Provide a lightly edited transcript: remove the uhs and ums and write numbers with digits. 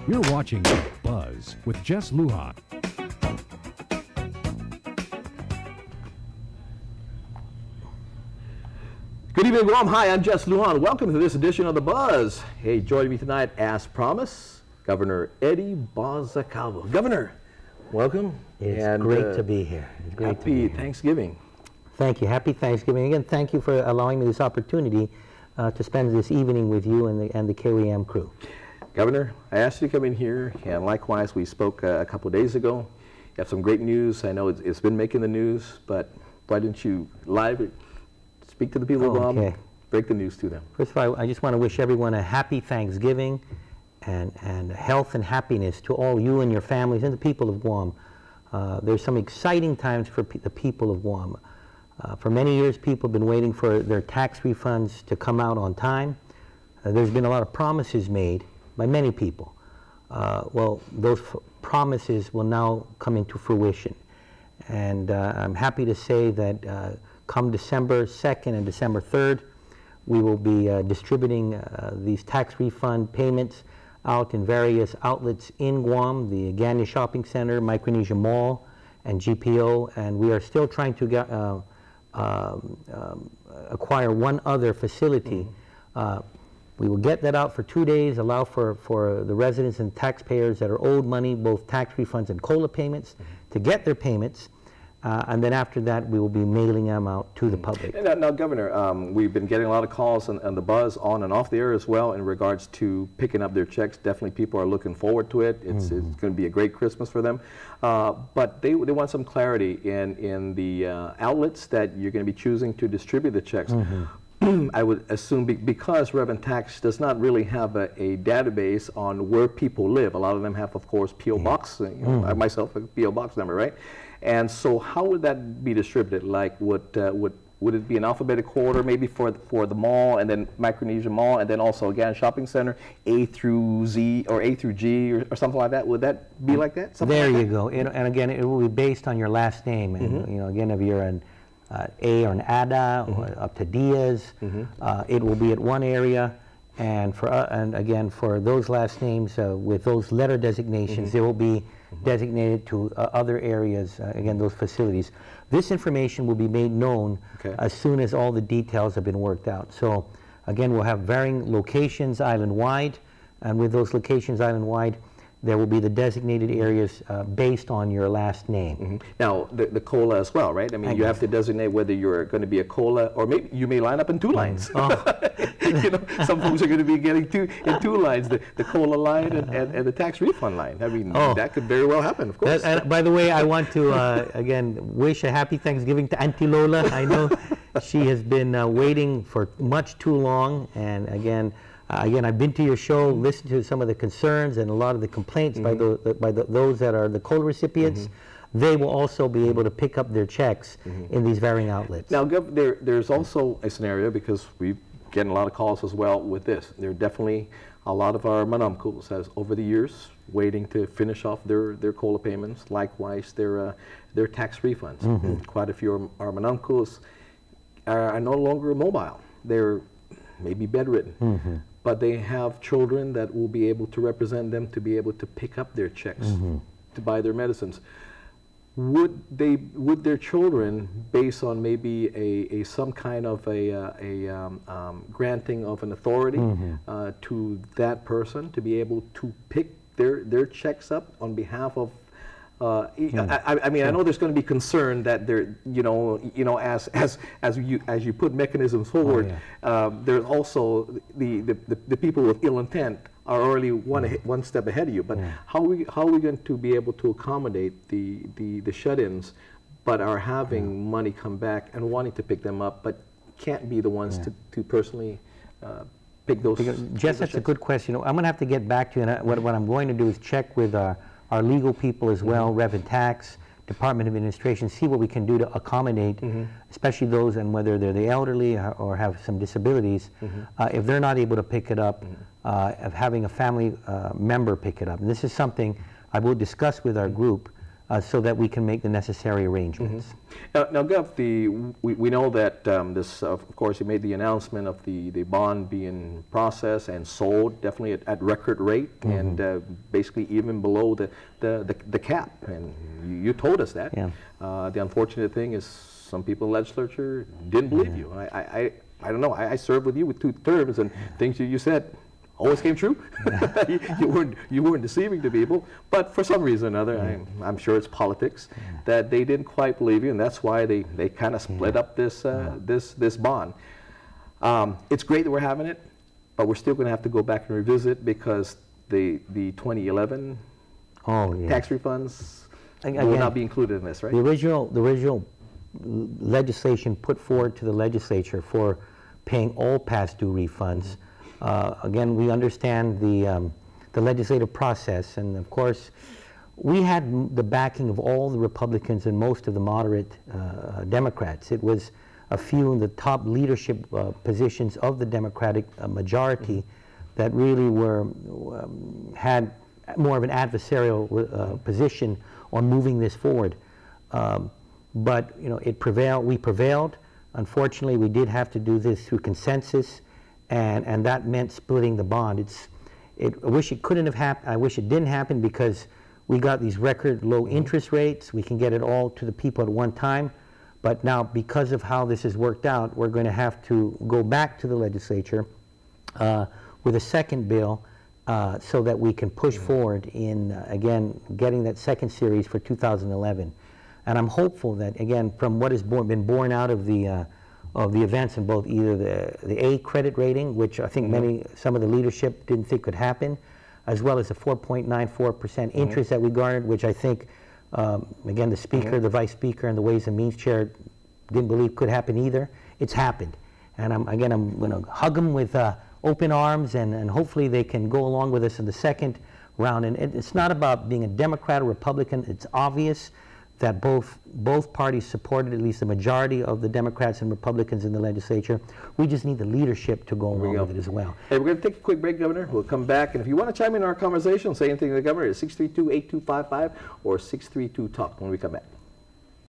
You're watching Buzz with Jess Lujan. Good evening, Guam. Hi, I'm Jess Lujan. Welcome to this edition of The Buzz. Hey, joining me tonight, as promised, Governor Eddie Calvo. Governor, welcome. It's great to be here. It's great to be here. Happy Thanksgiving. Thank you. Happy Thanksgiving. Again, thank you for allowing me this opportunity to spend this evening with you and the KUAM crew. Governor, I asked you to come in here, and likewise, we spoke a couple of days ago. You have some great news. I know it's been making the news, but why didn't you live speak to the people of Guam, break the news to them? First of all, I just want to wish everyone a happy Thanksgiving and health and happiness to all you and your families and the people of Guam. There's some exciting times for the people of Guam. For many years, people have been waiting for their tax refunds to come out on time. There's been a lot of promises made by many people. Well, those promises will now come into fruition. And I'm happy to say that come December 2nd and December 3rd, we will be distributing these tax refund payments out in various outlets in Guam, the Ganya Shopping Center, Micronesia Mall, and GPO, and we are still trying to get, acquire one other facility. We will get that out for 2 days, allow for the residents and taxpayers that are owed money, both tax refunds and COLA payments, to get their payments. And then after that, we will be mailing them out to the public. Now, Governor, we've been getting a lot of calls on the Buzz on and off the air as well in regards to picking up their checks. Definitely people are looking forward to it. It's going to be a great Christmas for them. But they want some clarity in the outlets that you're going to be choosing to distribute the checks. I would assume because Revenue Tax does not really have a database on where people live. A lot of them have, of course, P.O. Box. You know, I myself, a P.O. Box number, right? And so how would that be distributed? Like, would it be an alphabetical order maybe for the mall, and then Micronesia Mall, and then also again shopping center, A through Z or A through G or something like that? Would that be like that? Something there like you go. And again, it will be based on your last name. And you know, again, if you're an A or an Ada or up to Diaz, it will be at one area. And again, for those last names with those letter designations, they will be designated to other areas, again, those facilities. This information will be made known as soon as all the details have been worked out. So again, we'll have varying locations island-wide, and with those locations island-wide, there will be the designated areas based on your last name. Now, the COLA as well, right? I mean, you have to designate whether you're going to be a COLA, or maybe you may line up in two lines. You know, some folks are going to be getting two lines, the COLA line and the tax refund line. I mean, that could very well happen, of course. By the way, I want to, again, wish a happy Thanksgiving to Auntie Lola. I know she has been waiting for much too long, and again, I've been to your show, listened to some of the concerns and a lot of the complaints by those that are the COLA recipients. They will also be able to pick up their checks in these varying outlets. Now, there's also a scenario, because we've getting a lot of calls as well with this. There are definitely a lot of our manamkos has over the years waiting to finish off their COLA payments. Likewise, their tax refunds. Quite a few of our manamkos are no longer mobile. They're maybe bedridden. But they have children that will be able to represent them to be able to pick up their checks to buy their medicines. Would their children, based on maybe some kind of a granting of an authority to that person to be able to pick their checks up on behalf of? I mean, I know there's going to be concern that there, as you put mechanisms forward, there's also the people with ill intent are already one step ahead of you. But how are we going to be able to accommodate the shut-ins, but are having money come back and wanting to pick them up, but can't be the ones to personally pick those? Jess, that's a good question. I'm going to have to get back to you, and what I'm going to do is check with our legal people as well, Revenue Tax, Department of Administration, see what we can do to accommodate, especially those, and whether they're the elderly or have some disabilities, if they're not able to pick it up, of having a family member pick it up. And this is something I will discuss with our group so that we can make the necessary arrangements. Now, Gov, we know that this, of course, you made the announcement of the bond being processed and sold, definitely at record rate, and basically even below the cap. And you told us that. Yeah. The unfortunate thing is some people in the legislature didn't believe you. I don't know. I served with you with 2 terms, and things you said always came true. you weren't deceiving the people, but for some reason or another, I'm sure it's politics, that they didn't quite believe you, and that's why they kind of split up this this bond. It's great that we're having it, but we're still going to have to go back and revisit, because the 2011 tax refunds will not be included in this, right? The original legislation put forward to the legislature for paying all past due refunds. Again, we understand the legislative process, and of course, we had the backing of all the Republicans and most of the moderate Democrats. It was a few in the top leadership positions of the Democratic majority that really had more of an adversarial position on moving this forward. But it prevailed. We prevailed. Unfortunately, we did have to do this through consensus. And that meant splitting the bond. I wish it couldn't have happened. I wish it didn't happen, because we got these record low interest rates. We can get it all to the people at one time. But now, because of how this has worked out, we're going to have to go back to the legislature with a second bill so that we can push forward in, again, getting that second series for 2011. And I'm hopeful that, again, from what has been born out of the events in both either the A credit rating, which I think some of the leadership didn't think could happen, as well as the 4.94% interest that we garnered, which I think, again, the Speaker, the Vice Speaker, and the Ways and Means Chair didn't believe could happen either. It's happened. And I'm going to hug them with open arms, and hopefully they can go along with us in the second round. And it's not about being a Democrat or Republican. It's obvious that both parties supported at least the majority of the Democrats and Republicans in the legislature. We just need the leadership to go along with it as well. Hey, we're going to take a quick break, Governor. We'll come back, and if you want to chime in our conversation, say anything to the Governor, it's 632-8255 or 632-TALK when we come back.